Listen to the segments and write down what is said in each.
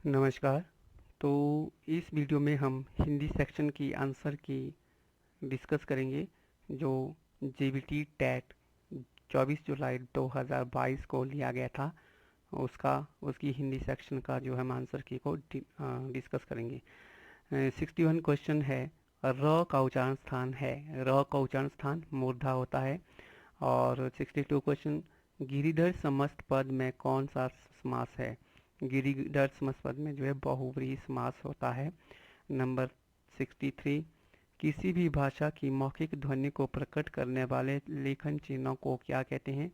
नमस्कार। तो इस वीडियो में हम हिंदी सेक्शन की आंसर की डिस्कस करेंगे जो जेबीटी टेट 24 जुलाई 2022 को लिया गया था। उसकी हिंदी सेक्शन का जो हम आंसर की को डिस्कस करेंगे। 61 क्वेश्चन है। र का उच्चारण स्थान है, र का उच्चारण स्थान मूर्धा होता है। और 62 क्वेश्चन, गिरिधर समस्त पद में कौन सा समास है? गिरिधर समस्त पद में जो है बहुव्रीहि समास होता है। नंबर 63, किसी भी भाषा की मौखिक ध्वनि को प्रकट करने वाले लेखन चिन्हों को क्या कहते हैं?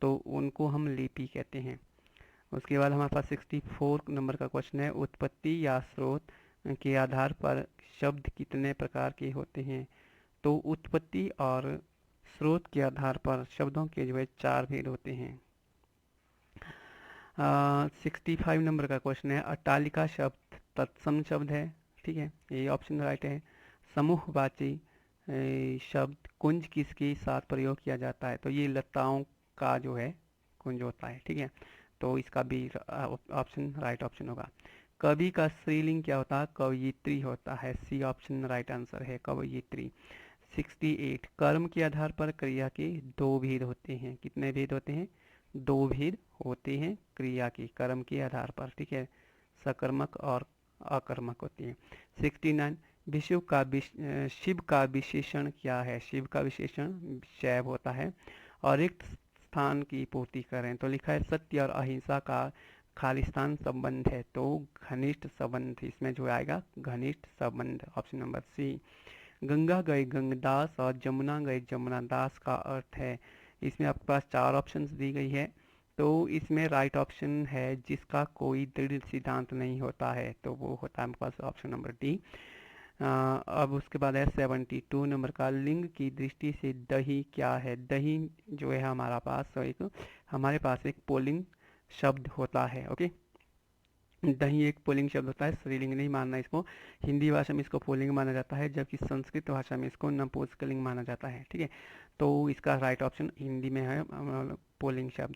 तो उनको हम लिपि कहते हैं। उसके बाद हमारे पास 64 नंबर का क्वेश्चन है, उत्पत्ति या स्रोत के आधार पर शब्द कितने प्रकार के होते हैं? तो उत्पत्ति और स्रोत के आधार पर शब्दों के जो है 4 भेद होते हैं। 65 नंबर का क्वेश्चन है, अट्टालिका शब्द तत्सम शब्द है, ठीक है, ये ऑप्शन राइट है। समूहवाची शब्द कुंज किसके साथ प्रयोग किया जाता है? तो ये लताओं का जो है कुंज होता है, ठीक है, तो इसका भी ऑप्शन राइट ऑप्शन होगा। कवि का स्त्रीलिंग क्या होता है? कवयित्री होता है, सी ऑप्शन राइट आंसर है, कवयित्री। 68, कर्म के आधार पर क्रिया के 2 भेद होते हैं। कितने भेद होते हैं? 2 भेद होते हैं क्रिया के, कर्म के आधार पर, ठीक है, सकर्मक और अकर्मक होती है। 69, शिव का विशेषण क्या है? शिव का विशेषण शैव होता है। और रिक्त स्थान की पूर्ति करें, तो लिखा है सत्य और अहिंसा का खालिस्तान संबंध है, तो घनिष्ठ संबंध इसमें जो आएगा घनिष्ठ संबंध, ऑप्शन नंबर सी। गंगा गए गंगदास और जमुना गए जमुना दास का अर्थ है। इसमें आपके पास 4 ऑप्शंस दी गई है, तो इसमें राइट ऑप्शन है जिसका कोई दृढ़ सिद्धांत नहीं होता है, तो वो होता है हमारे पास ऑप्शन नंबर डी। अब उसके बाद है 72 नंबर का, लिंग की दृष्टि से दही क्या है? दही जो है हमारे पास एक पुल्लिंग शब्द होता है। ओके, दही एक पुल्लिंग शब्द होता है, स्त्रीलिंग नहीं मानना इसको। हिंदी भाषा में इसको पुल्लिंग माना जाता है, जबकि संस्कृत भाषा में इसको नपुंसकलिंग माना जाता है, ठीक है, तो इसका राइट ऑप्शन हिंदी में है पुल्लिंग शब्द।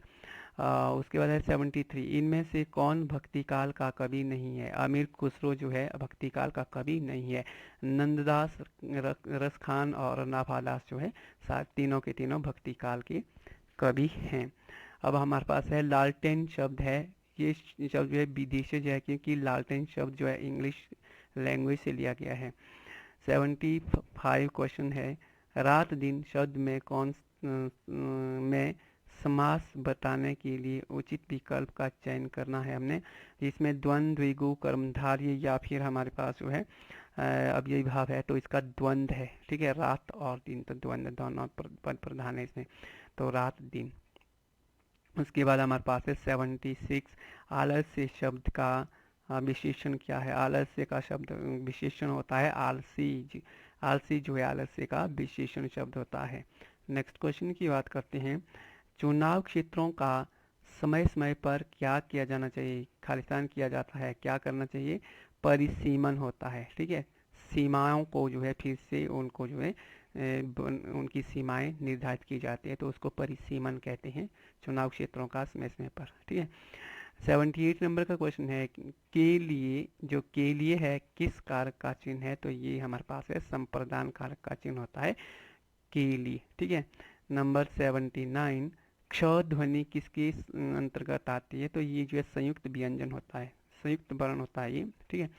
उसके बाद है 73, इनमें से कौन भक्तिकाल का कवि नहीं है? अमीर खुसरो जो है भक्तिकाल का कवि नहीं है। नंददास, रसखान और नाभादास जो है तीनों के तीनों भक्तिकाल के कवि हैं। अब हमारे पास है लालटेन शब्द है, ये शब्द जो है विदेशी जो है, क्योंकि लालटेन शब्द जो है इंग्लिश लैंग्वेज से लिया गया है। 75 क्वेश्चन है, रात दिन शब्द में में समास बताने के लिए उचित विकल्प का चयन करना है हमने। इसमें द्वंद्व, द्विगु, कर्मधारय या फिर हमारे पास जो है अब यही भाव है, तो इसका द्वंद्व है, ठीक है, रात और दिन, तो द्वंद्व दोनों पद प्रधान है इसमें, तो रात दिन। उसके बाद हमारे पास है 76, आलस्य शब्द का विशेषण क्या है? आलस्य का शब्द विशेषण होता है आलसी। आलसी जो है आलस्य का विशेषण शब्द होता है। नेक्स्ट क्वेश्चन की बात करते हैं, चुनाव क्षेत्रों का समय समय पर क्या किया जाना चाहिए? खालिस्तान किया जाता है, क्या करना चाहिए? परिसीमन होता है, ठीक है, सीमाओं को जो है फिर से उनको जो है उनकी सीमाएं निर्धारित की जाती है, तो उसको परिसीमन कहते हैं, चुनाव क्षेत्रों का समय समय पर, ठीक है। 78 नंबर का क्वेश्चन है, के लिए, जो के लिए है किस कारक का चिन्ह है? तो ये हमारे पास है संप्रदान कारक का चिन्ह होता है के लिए, ठीक है। नंबर 79, क्ष ध्वनि किसके अंतर्गत आती है? तो ये जो है संयुक्त व्यंजन होता है, संयुक्त वर्ण होता है ये, ठीक है,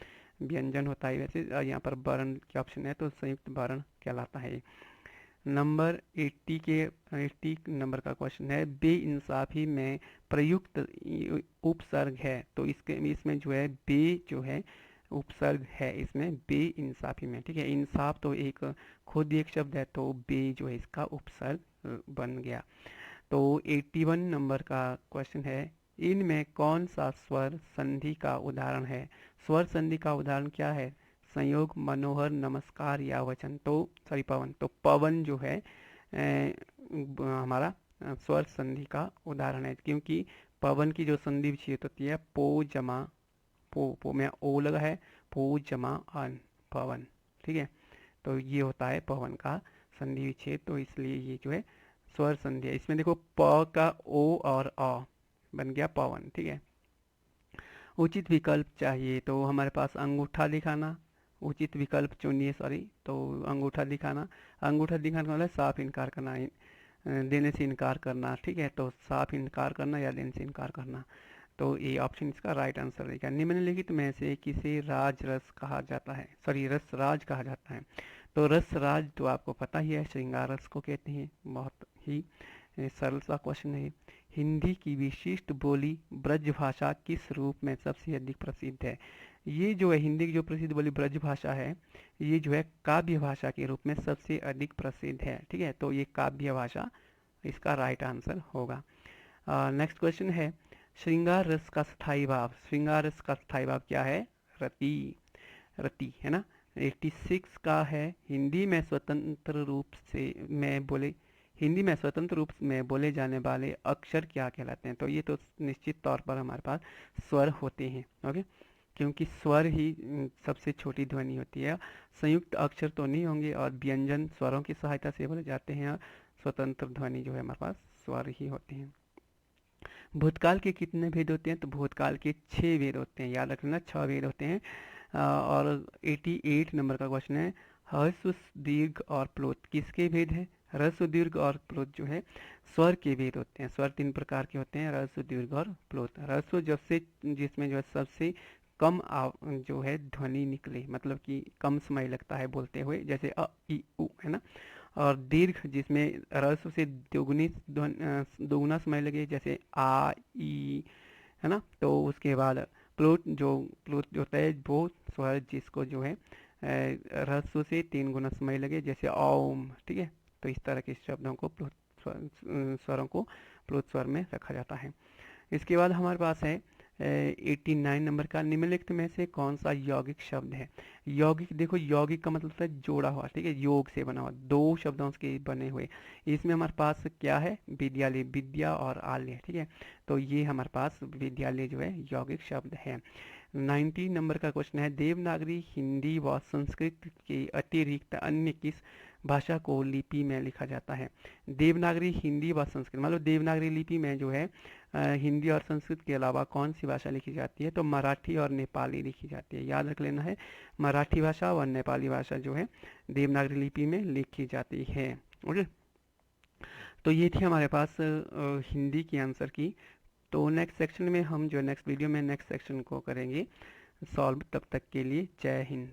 व्यंजन होता है वैसे, यहाँ पर वर्ण के ऑप्शन है, तो संयुक्त वर्ण कहलाता है। नंबर 80 नंबर का क्वेश्चन है, बेइंसाफी में प्रयुक्त उपसर्ग है, तो इसमें जो है बे जो है उपसर्ग है इसमें बेइंसाफी में, ठीक है, इंसाफ तो एक खुद एक शब्द है, तो बे जो है इसका उपसर्ग बन गया। तो 81 नंबर का क्वेश्चन है, इनमें कौन सा स्वर संधि का उदाहरण है? स्वर संधि का उदाहरण क्या है? संयोग, मनोहर, नमस्कार या वचन, तो सॉरी पवन, तो पवन जो है हमारा स्वर संधि का उदाहरण है, क्योंकि पवन की जो संधि विच्छेद होती है पो जमा पो में ओ लगा है, पो जमा अन, पवन, ठीक है, तो ये होता है पवन का संधि विच्छेद, तो इसलिए ये जो है स्वर संधि है। इसमें देखो प का ओ और अ बन गया पवन, ठीक है। उचित विकल्प चाहिए तो हमारे पास अंगूठा दिखाना, उचित विकल्प चुनिए, सॉरी। तो अंगूठा दिखाना, अंगूठा दिखाने का मतलब साफ इनकार करना, देने से इनकार करना, ठीक है। तो साफ इनकार करना या देने से इनकार करना। तो ये ऑप्शन इसका राइट आंसर रहेगा। निम्नलिखित में से किसे राज रस कहा जाता है, सॉरी रस राज कहा जाता है। तो रस राज तो आपको पता ही है, श्रृंगार रस को कहते हैं। बहुत ही सरल सा क्वेश्चन है। हिंदी की विशिष्ट बोली ब्रज भाषा किस रूप में सबसे अधिक प्रसिद्ध है? ये जो है हिंदी की जो प्रसिद्ध बोली ब्रज भाषा है, ये जो है काव्य भाषा के रूप में सबसे अधिक प्रसिद्ध है, ठीक है। तो ये काव्य भाषा इसका राइट आंसर होगा। नेक्स्ट क्वेश्चन है, श्रृंगार रस का स्थायी भाव, श्रृंगार रस का स्थायी भाव क्या है? रति, रति है ना। 86 का है, हिंदी में स्वतंत्र रूप से में बोले, हिंदी में स्वतंत्र रूप में बोले जाने वाले अक्षर क्या कहलाते हैं? तो ये तो निश्चित तौर पर हमारे पास स्वर होते हैं, ओके, क्योंकि स्वर ही सबसे छोटी ध्वनि होती है। संयुक्त अक्षर तो नहीं होंगे और व्यंजन स्वरों की सहायता से बोले जाते हैं, और स्वतंत्र ध्वनि जो है हमारे पास स्वर ही होते हैं। भूतकाल के कितने भेद होते हैं? तो भूतकाल के 6 भेद होते हैं, याद रखना 6 भेद होते हैं। और 88 नंबर का क्वेश्चन है, ह्रस्व दीर्घ और प्लोत किसके भेद है? ह्रस्व दीर्घ और प्लोत जो है स्वर के भेद होते हैं। स्वर 3 प्रकार के होते हैं, ह्रस्व दीर्घ और प्लोत। ह्रस्व जब से जिसमें जो है सबसे कम जो है ध्वनि निकले, मतलब कि कम समय लगता है बोलते हुए, जैसे अ ई उ है ना। और दीर्घ जिसमें ह्रस्व से दोगुना समय लगे, जैसे आ ई है ना। तो उसके बाद प्लूट जो होता है वो स्वर जिसको जो है ह्रस्व से 3 गुना समय लगे, जैसे ओम, ठीक है। तो इस तरह के शब्दों को स्वरों को प्लुत स्वर में रखा जाता है। इसके बाद हमारे पास है 89 नंबर का, निम्नलिखित में से कौन सा यौगिक शब्द है? यौगिक, देखो यौगिक का मतलब है जोड़ा हुआ, ठीक है, योग से बना हुआ, 2 शब्दों के बने हुए। इसमें हमारे पास क्या है? विद्यालय, विद्या और आलय, ठीक है। तो ये हमारे पास विद्यालय जो है यौगिक शब्द है। 90 नंबर का क्वेश्चन है, देवनागरी हिंदी व संस्कृत के अतिरिक्त अन्य किस भाषा को लिपि में लिखा जाता है? देवनागरी हिंदी व संस्कृत, मतलब देवनागरी लिपि में जो है हिंदी और संस्कृत के अलावा कौन सी भाषा लिखी जाती है? तो मराठी और नेपाली लिखी जाती है, याद रख लेना है। मराठी भाषा और नेपाली भाषा जो है देवनागरी लिपि में लिखी जाती है, ओके। तो ये थी हमारे पास हिंदी की आंसर की। तो नेक्स्ट सेक्शन में हम जो नेक्स्ट वीडियो में नेक्स्ट सेक्शन को करेंगे सॉल्व। तब तक के लिए जय हिंद।